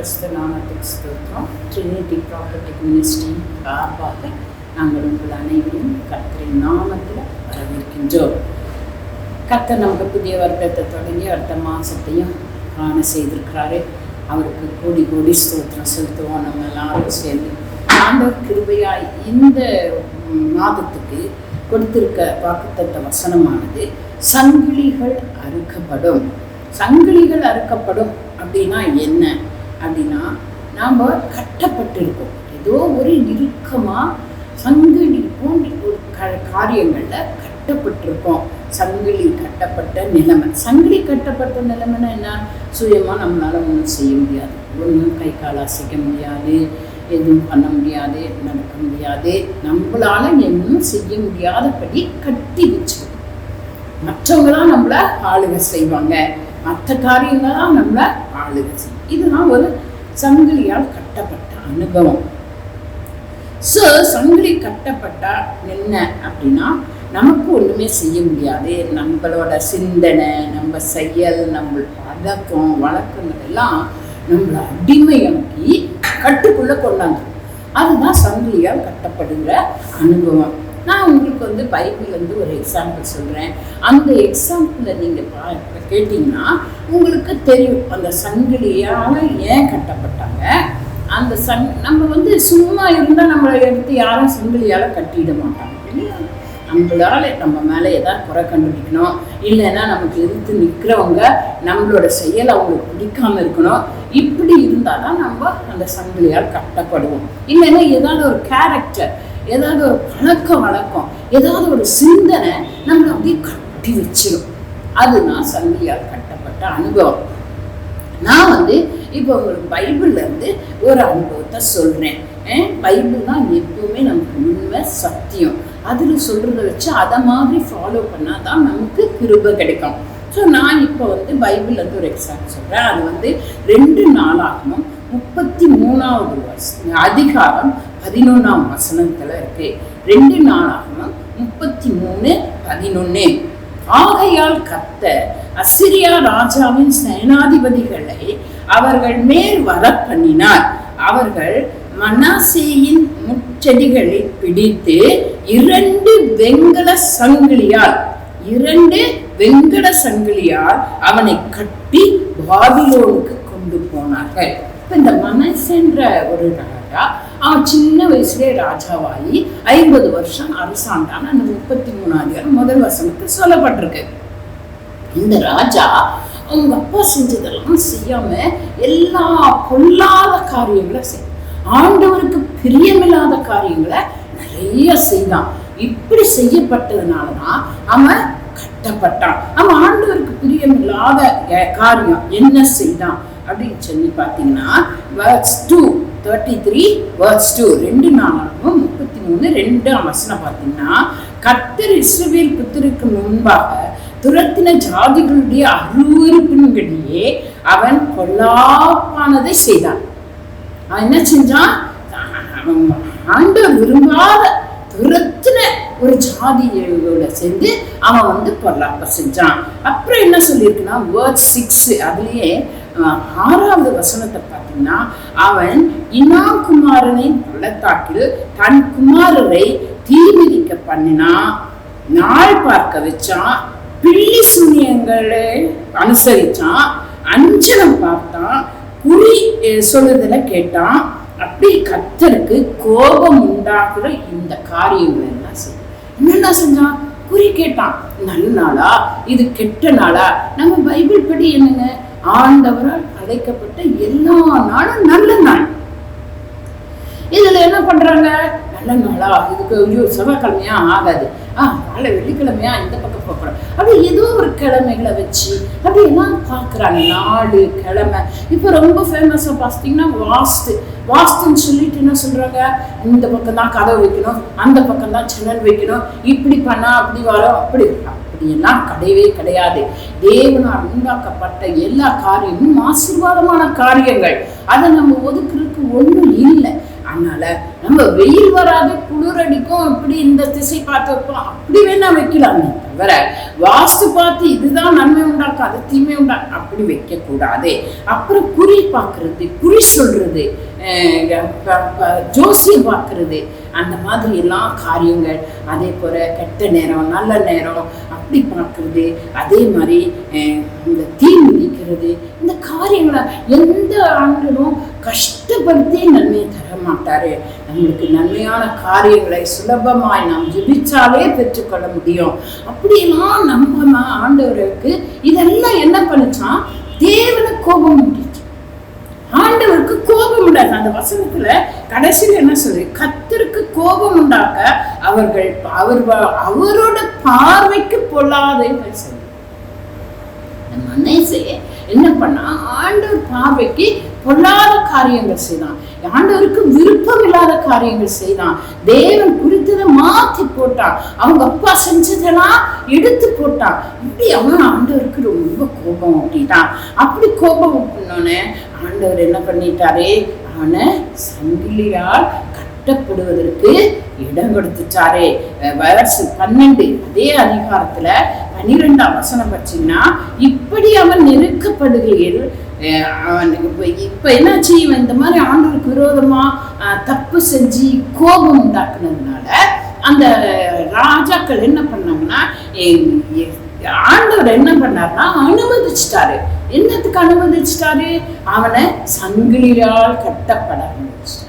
பரிசுத்த நாமத்துக்கு ஸ்தோத்திரம். ட்ரினிட்டி ப்ராப்பர்ட்டிக் மினிஸ்ட்ரி சார்பாக நாங்கள் உங்கள் அனைவரும் கர்த்தரின் நாமத்தில் வரவேற்கின்றோம். கர்த்தர் நமக்கு புதிய வருடத்தை தொடங்கி அடுத்த மாதத்தையும் காண செய்திருக்கிறாரு. அவருக்கு கோடி கோடி ஸ்தோத்திரம் செலுத்துவோம். நம்ம எல்லாரும் சேர்ந்து ஆண்டவர் கிருபையாய் இந்த மாதத்துக்கு கொடுத்திருக்க வாக்குத்தத்த வசனமானது சங்கிலிகள் அறுக்கப்படும். சங்கிலிகள் அறுக்கப்படும் அப்படின்னா என்ன அப்படின்னா, நாம் கட்டப்பட்டிருக்கோம். ஏதோ ஒரு இறுக்கமாக சங்கிலி போன்ற ஒரு காரியங்களில் கட்டப்பட்டிருக்கோம். சங்கிலி கட்டப்பட்ட நிலைமை. சங்கிலி கட்டப்பட்ட நிலைமைன்னா என்ன? சுயமாக நம்மளால் ஒன்றும் செய்ய முடியாது, ஒன்றும் கை கால் அசைக்க முடியாது, எதுவும் பண்ண முடியாது, நடக்க முடியாது. நம்மளால எதுவும் செய்ய முடியாதபடி கட்டி வச்சிருக்கோம். மற்றவங்க தான் நம்மளை ஆளுகை செய்வாங்க, மற்ற காரியங்கள் தான் நம்மளை ஆளுகை செய்யும். இதுதான் ஒரு சங்கிலியால் கட்டப்பட்ட அனுபவம். ஸோ சங்கிலி கட்டப்பட்டா என்ன அப்படின்னா, நமக்கு ஒன்றுமே செய்ய முடியாது. நம்மளோட சிந்தனை, நம்ம செயல், நம்ம பழக்கம் வழக்கங்கள் எல்லாம் நம்மளை அடிமையாக்கி கட்டுக்குள்ளே கொண்டாந்துடும். அதுதான் சங்கிலியால் கட்டப்படுகிற அனுபவம். நான் உங்களுக்கு பைபிள்லேருந்து ஒரு எக்ஸாம்பிள் சொல்கிறேன். அந்த எக்ஸாம்பிளில் நீங்கள் கேட்டிங்கன்னா உங்களுக்கு தெரியும் அந்த சங்கிலியால் ஏன் கட்டப்பட்டாங்க. அந்த நம்ம சும்மா இருந்தால் நம்மளை எடுத்து யாரும் சங்கிலியால் கட்டிட மாட்டாங்க இல்லையா? நம்மளால் நம்ம மேலே ஏதாவது குறை கண்டுபிடிக்கணும், இல்லைன்னா நமக்கு எதிர்த்து நிற்கிறவங்க நம்மளோட செயல் அவங்களுக்கு பிடிக்காமல் இருக்கணும். இப்படி இருந்தால் தான் நம்ம அந்த சங்கிலியால் கட்டப்படுவோம். இல்லைன்னா ஏதாவது ஒரு கேரக்டர், ஏதாவது ஒரு பழக்க வழக்கம், ஏதாவது ஒரு சிந்தனை நம்மளை அப்படியே கட்டி வச்சிடும். அதுதான் சங்கிலியால் கட்டப்பட்ட அனுபவம். நான் இப்போ உங்களுக்கு பைபிள்லேருந்து ஒரு அனுபவத்தை சொல்கிறேன். பைபிள் தான் எப்பவுமே நமக்கு உண்மை சத்தியம். அதில் சொல்கிறத வச்சு அதை மாதிரி ஃபாலோ பண்ணால் தான் நமக்கு கிருபை கிடைக்கும். ஸோ நான் இப்போ பைபிள்லேருந்து ஒரு எக்ஸாம்பிள் சொல்கிறேன். அது 2 நாளாகமும் 33வது அதிகாரம் 11ஆம் வசனத்தில் இருக்கு. 2 நாளாகமும் 33:11. ஆகையால் கர்த்தர் அசிரியா ராஜாவின் சேனாதிபதிகளை அவர்கள் மேல் வர பண்ணினார். அவர்கள் மனாசேயின் முச்செடிகளை பிடித்து 2 வெங்கல சங்கிலியால் அவனை கட்டி பாபிலோனுக்கு கொண்டு போனார்கள். இப்போ இந்த மனசென்ற ஒரு ராஜா, அவன் சின்ன வயசுலேயே ராஜாவாகி 50 வருஷம் அரசாண்டான அந்த 33ஆம் முதல் வசனத்தில் சொல்லப்பட்டிருக்கு. இந்த ராஜா அவங்க அப்பா செஞ்சதெல்லாம் செய்யாம எல்லா பொல்லாத காரியங்களை செய்ய, ஆண்டவருக்கு பிரியமில்லாத காரியங்களை நிறைய செய்தான். இப்படி செய்யப்பட்டதுனாலதான் அவன் கட்டப்பட்டான். அவன் ஆண்டவருக்கு பிரியமில்லாத காரியம் என்ன செய்தான் அப்படின்னு சொல்லி பார்த்தீங்கன்னா, verse 2:33 verse 2 2 நாளாகமும் 33:2 வசனம் பார்த்தீங்கன்னா, கர்த்தர் இஸ்ரவேல் புத்திரருக்கு முன்பாக துரத்தின ஜாதிகளுடைய அருவருப்பின்படியே அவன் பொல்லாப்பானதை செய்தான். அவன் என்ன செஞ்சான்? ஆண்டவர் விரும்பாத துரத்தின ஒரு ஜாதியோட சேர்ந்து அவன் பொல்லாப்ப செஞ்சான். அப்புறம் என்ன சொல்லியிருக்குன்னா, verse 6 அதுலயே 6வது வசனத்தை பார்த்தீங்கன்னா, அவன் இனாம் குமாரனை பள்ளத்தாக்கில் தன் குமாரரை தீமிதிக்க பண்ணினான், நாள் பார்க்க வச்சான், பிள்ளி சூனியங்களை அனுசரிச்சான், அஞ்சனம் பார்த்தான், குறி சொல்லுதல கேட்டான். அப்படி கர்த்தருக்கு கோபம் உண்டாக்குற இந்த காரியங்கள் எல்லாம் செய்யும். என்னென்ன செஞ்சான்? குறி கேட்டான். நல்ல நாளா இது கெட்ட நாளா? நம்ம பைபிள் படி என்னங்க, ஆண்டவரால் அழைக்கப்பட்ட எல்லா நாளும் நல்ல நாள். இதுல என்ன பண்றாங்க? நல்ல நாளா இதுக்கு ஐயோ செவ்வாய்க்கிழமையா ஆகாது, நாளை வெள்ளிக்கிழமையா இந்த பக்கம் போகிறோம், அப்படி ஏதோ ஒரு கிழமைகளை வச்சு அப்படி எல்லாம் பார்க்குறாங்க. 4 கிழமை இப்போ ரொம்ப ஃபேமஸாக பார்த்தீங்கன்னா வாஸ்துன்னு சொல்லிட்டு என்ன சொல்கிறாங்க, இந்த பக்கம் தான் கதவு வைக்கணும், அந்த பக்கம் தான் ஜன்னல் வைக்கணும், இப்படி பண்ணால் அப்படி வரும். அப்படியெல்லாம் கிடையவே கிடையாது. தேவனால் உண்டாக்கப்பட்ட எல்லா காரியமும் ஆசீர்வாதமான காரியங்கள். அதை நம்ம ஒதுக்குறதுக்கு ஒன்றும் இல்லை. அதனால நம்ம வெயில் வராது, குளிர் அடிக்கும், இப்படி இந்த திசை பார்த்து வைப்போம், அப்படி வேணா வைக்கலாமே தவிர வாஸ்து பார்த்து இதுதான் நன்மை உண்டாக்கும் அது தீமை உண்டாக்கும் அப்படி வைக்க கூடாது. அப்புறம் குறி பார்க்கறது, குறி சொல்றது, ஜோசியம் பார்க்கறது, அந்த மாதிரி எல்லாம் காரியங்கள். அதே போல கெட்ட நேரம் நல்ல நேரம் அப்படி பார்க்கறது, அதே மாதிரி இந்த தீ மிதிக்கிறது, இந்த காரியங்களை எந்த ஆண்களும் கஷ்டப்படுத்தி நன்மையை தர மாட்டாரு. நம்மளுக்கு நன்மையான காரியங்களை சுலபமாய் நாம் ஜெபிச்சாலே பெற்றுக்கொள்ள முடியும். அப்படியெல்லாம் நம்ம ஆண்டவருக்கு இதெல்லாம் என்ன பண்ணுச்சான், தேவனை கோபம் முடிச்சு. ஆண்டவருக்கு கோபம் உண்டாங்க. அந்த வசனத்துல கடைசியில் என்ன சொல்லு, கர்த்தருக்கு கோபம் உண்டாக்க அவரோட பார்வைக்கு பொல்லாதவைகள் செய்யும். மனசே என்ன பண்ணா, ஆண்டவர் பார்வைக்கு பொல்லாத காரியங்கள் செய்தான், ஆண்டவருக்கு விருப்பம் இல்லாத காரியங்கள் செய்தான். தேவன் குறித்ததை மாத்தி போட்டான், அவங்க அப்பா செஞ்சதெல்லாம் எடுத்து போட்டான். இப்படி அவன் ஆண்டவருக்கு ரொம்ப கோபம் ஊட்டிட்டான். அப்படி கோபம் ஊட்டினோன்னு ஆண்டவர் என்ன பண்ணிட்டாரே, அவனை சங்கிலியால் கட்டப்படுவதற்கு இடம் கொடுத்துட்டாரே. வயசு 12 அதே அதிகாரத்துல 12ஆம் வசனம் பார்த்தீங்கன்னா, இப்படி அவன் நெருக்கப்படுகையில் இப்ப என்னாச்சு, இவன் இந்த மாதிரி ஆண்டவருக்கு விரோதமா தப்பு செஞ்சு கோபம் உண்டாக்குனதுனால அந்த ராஜாக்கள் என்ன பண்ணாங்கன்னா, ஆண்டவர் என்ன பண்ணாருன்னா அனுமதிச்சிட்டாரு. என்னத்துக்கு அனுமதிச்சிட்டாரு, அவனை சங்கிலியால் கட்டப்பட அனுமதிச்சிட்டாரு.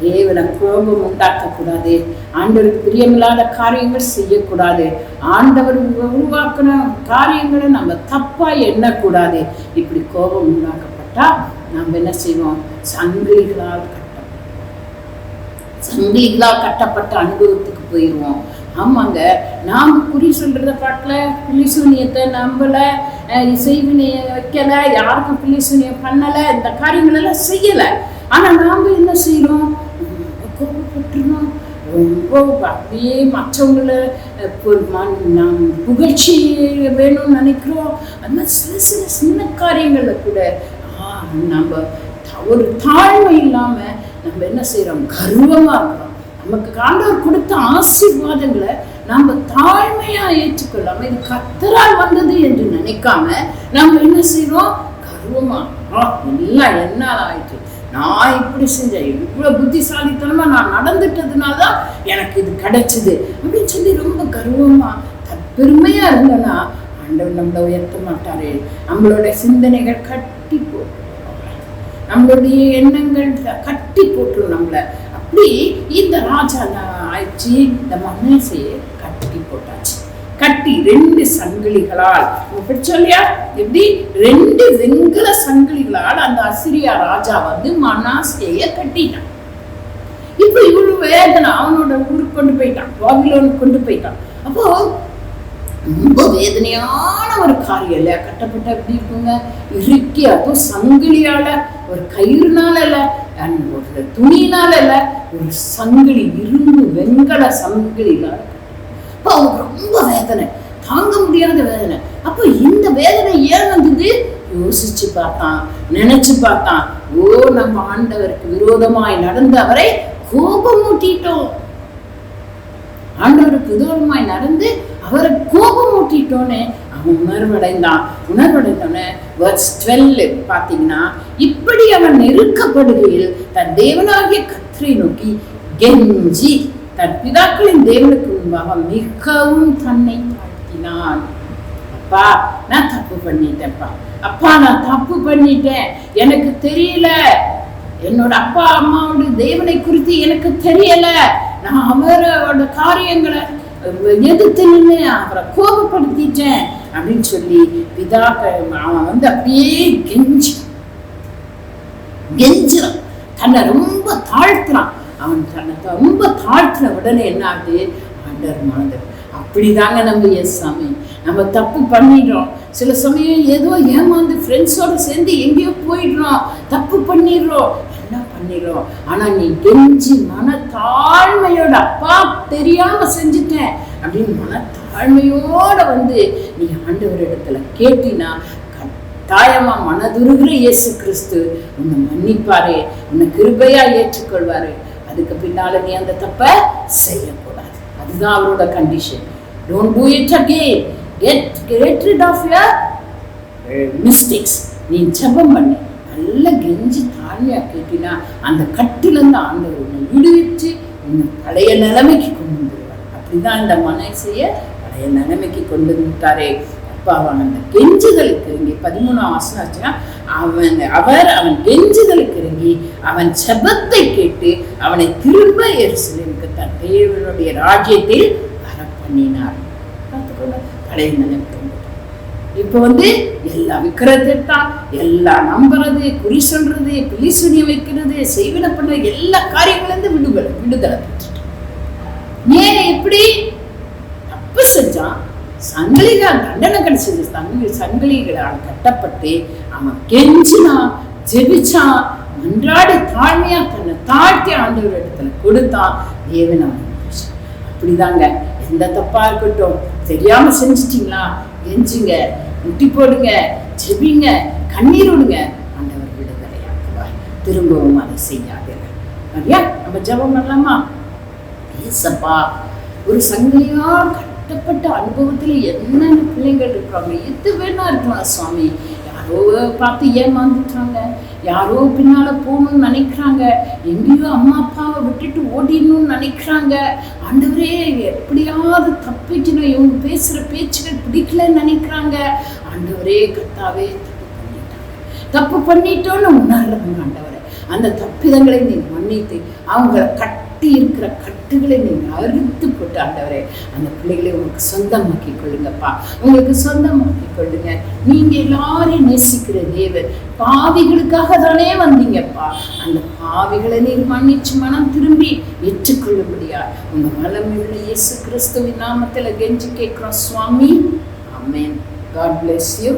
தேவனை கோபம் உண்டாக்க கூடாது, ஆண்டவருக்கு பிரியமில்லாத காரியங்கள் செய்யக்கூடாது, ஆண்டவர் உருவாக்கின காரியங்களை நம்ம தப்பா எண்ணக்கூடாது. இப்படி கோபம் உண்டாக்கப்பட்டா நம்ம என்ன செய்வோம், சங்கிலிகளால் கட்டப்பட்ட அனுபவத்துக்கு போயிடுவோம். ஆமாங்க, நாம குறி சொல்றத காட்டல, புலிசூனியத்தை நம்பல, இசைவினைய வைக்கல, யாருக்கும் புலிசூனியம் பண்ணல, இந்த காரியங்கள் எல்லாம் செய்யல. ஆனா நாம என்ன செய்யறோம், கோபப்பட்டுருவோம், ரொம்ப அப்படியே மற்றவங்களை புகழ்ச்சி வேணும்னு நினைக்கிறோம். அந்த சில சில சின்ன காரியங்கள்ல கூட நம்ம ஒரு தாழ்மை இல்லாம நம்ம என்ன செய்யறோம், கர்வமா இருக்கிறோம். நமக்கு ஆண்டவர் கொடுத்த ஆசீர்வாதங்களை நம்ம தாழ்மையா ஏற்றுக்கொள்ளாம இது கர்த்தரால் வந்தது என்று நினைக்காம நம்ம என்ன செய்யறோம், கர்வமா எல்லாம் என்னால ஆயிடுச்சு, நான் இப்படி செஞ்சேன், இவ்வளவு புத்திசாலித்தனமா நான் நடந்துட்டதுனாலதான் எனக்கு இது கிடைச்சது அப்படின்னு சொல்லி ரொம்ப கர்வமா பெருமையா இருந்தோம்னா ஆண்டவர் நம்மளை உயர்த்த மாட்டாரு. நம்மளோட சிந்தனைகள் கட்டி போட்டு, நம்மளுடைய எண்ணங்கள் கட்டி போட்டுரும் நம்மள. அப்படி இந்த ராஜா ஆயிடுச்சு, இந்த மனசையை கட்டி போட்டாச்சு. கட்டி 2 சங்கிலிகளால் சொல்லியா, எப்படி 2 வெண்கல சங்கிலிகளால் அந்த அசிரியா ராஜா வந்து மனாசேய கட்டிட்டான். இப்ப இவ்வளவு வேதனை அவனோட ஊருக்கு கொண்டு போயிட்டான், பாபிலோனுக்கு கொண்டு போயிட்டான். அப்போ ரொம்ப வேதனையான ஒரு காரியம் இல்லையா, கட்டப்பட்ட எப்படி இருக்குங்க, இறுக்கி, அதுவும் சங்கிலியால, ஒரு கயிறுனால இல்ல, ஒரு துணினால இல்ல, ஒரு சங்கிலி, இரும்பு வெண்கல சங்கிலினால. அப்ப அவனுக்கு ரொம்ப வேதனை, தாங்க முடியாத வேதனை. அப்ப இந்த வேதனை ஏன் வந்தது, யோசிச்சு பார்த்தான், நினைச்சு பார்த்தான். ஓ, நம்ம ஆண்டவருக்கு விரோதமாய் நடந்து அவரை கோபம் ஊட்டிட்டோம், ஆண்டவருக்கு விரோதமாய் நடந்து அவரை கோபம் ஊட்டிட்டோன்னு அவன் உணர்வடைந்தோன்னு verse 12 பாத்தீங்கன்னா, இப்படி அவன் நெருக்கப்படுகையில் தன் தேவனாகிய கர்த்தரை நோக்கி கெஞ்சி தன் பிதாக்களின் தேவனுக்கு முன்பாக மிகவும் தன்னை தாழ்த்தினான். அப்பா, நான் தப்பு பண்ணிட்டேன்ப்பா, அப்பா நான் தப்பு பண்ணிட்டேன், எனக்கு தெரியல, என்னோட அப்பா அம்மாவோட தேவனை குறித்து எனக்கு தெரியல, நான் அவரோட காரியங்களை எதிர்த்து நின்று அவரை கோபப்படுத்திட்டேன் அப்படின்னு சொல்லி அவன் வந்து அப்படியே கெஞ்சிறான், தன்னை ரொம்ப தாழ்த்துறான். அவன் தன்னை ரொம்ப தாழ்த்தின உடனே என்ன ஆகுது, ஆண்டவர் மனது. அப்படிதாங்க நம்ம சாமி, நம்ம தப்பு பண்ணிடுறோம். சில சமயம் ஏதோ ஏமாந்து ஃப்ரெண்ட்ஸோட சேர்ந்து எங்கேயோ போயிடுறோம், தப்பு பண்ணிடுறோம், எல்லாம் பண்ணிடுறோம். ஆனா நீ கெஞ்சி மன தாழ்மையோட, அப்பா தெரியாம செஞ்சுட்டேன் அப்படின்னு மன தாழ்மையோட வந்து நீ ஆண்டவர் இடத்துல கேட்டினா கட்டாயமா மனதுருகிற இயேசு கிறிஸ்து உன்னை மன்னிப்பாரு, உன்னை கிருபையா ஏற்றுக்கொள்வாரு. அதுக்கு பின்னால நீ அந்த தப்ப செய்யக்கூடாது. அதுதான் அவரோட condition. Don't do it again. Get rid of your mistakes. நீ ஜெபம் பண்ணு, நல்ல கெஞ்சி தாழ்மையா கேட்டினா அந்த கட்டிலிருந்து ஆண்டவர் உன்னை விடுவிச்சு உன்னை பழைய நிலைமைக்கு கொண்டு வந்துடுவார். அப்படிதான் இந்த மனசைய பழைய நிலைமைக்கு கொண்டு வந்துட்டாரே. அப்பா அவன் அந்த கெஞ்சுதலுக்கு இறங்கி 13ஆம் வசனம் அவன் கெஞ்சுதலுக்கு இறங்கி அவன் ஜெபத்தை கேட்டு அவனை திரும்ப எருசலேமுக்கு தன் தேவனுடைய ராஜ்யத்தில் வர பண்ணினார். பழைய நிலைமைக்கு இப்ப எல்லாம் விக்கிரத்தான், எல்லாம் நம்புறது, குறி சொல்றது, பிள்ளி சுனி வைக்கிறது, செய்வின பண்ற எல்லா காரியங்களும் விடுதலை பெற்றுட்டான். ஏன் எப்படி தப்பு செஞ்சான்? சங்கிலிகளால் தண்டனை கிடைச்சது. சங்கிலிகளால் கட்டப்பட்டு அவன் கெஞ்சினான், ஜெபிச்சான், மன்றாடி தாழ்மையா தன்னை தாழ்த்தி ஆண்டவர் இடத்துல கொடுத்தான். தேவன் அவன் அப்படிதாங்க. எந்த தப்பா இருக்கட்டும், தெரியாம செஞ்சிட்டீங்களா, கெஞ்சுங்க, முட்டி போடுங்க, ஜெபிங்க, கண்ணீர் விடுங்க, ஆண்டவர் விடுதலையாக்குவார். திரும்பவும் அதை செய்யாதீர்கள். சரியா? நம்ம ஜெபம் பண்ணலாமா? ஏசப்பா, ஒரு சங்கிலியால் கட்டப்பட்ட அனுபவத்துல என்னென்ன பிள்ளைங்கள் இருக்கிறாங்க, எது வேணா இருக்கலாம் சுவாமி. யாரோ பார்த்து ஏமாந்துட்டாங்க, யாரோ பின்னால போகணும்னு நினைக்கிறாங்க, எங்கேயோ அம்மா அப்பாவை விட்டுட்டு ஓடிடணும்னு நினைக்கிறாங்க. ஆண்டவரே, எப்படியாவது தப்பிக்கணும், இவங்க பேசுற பேச்சுகள் பிடிக்கலன்னு நினைக்கிறாங்க. ஆண்டவரே, கர்த்தாவே, தப்பு பண்ணிட்டோன்னு உணர்றாங்க. ஆண்டவரே, அந்த தப்பிதங்களை நீங்க மன்னித்து அவங்கள கட்டி இருக்கிற கட்டுகளை நீங்க அறுத்து போட்டு ஆண்டவரே அந்த பிள்ளைகளை உங்களுக்கு சொந்தமாக்கி கொள்ளுங்கப்பா. உங்களுக்கு சொந்தமாக்கி கொள்ளுங்க. நீங்க எல்லாரையும் நேசிக்கிற தேவன், பாவிகளுக்காக தானே வந்தீங்கப்பா. அந்த பாவிகளை நீர் மன்னிச்சு மனம் திரும்பி ஏற்றுக்கொள்ளும்படியா உங்க வல்லமையுள்ள இயேசு கிறிஸ்துவின் நாமத்துல கெஞ்சி கேட்கிறோம் சுவாமி. ஆமென். God bless you.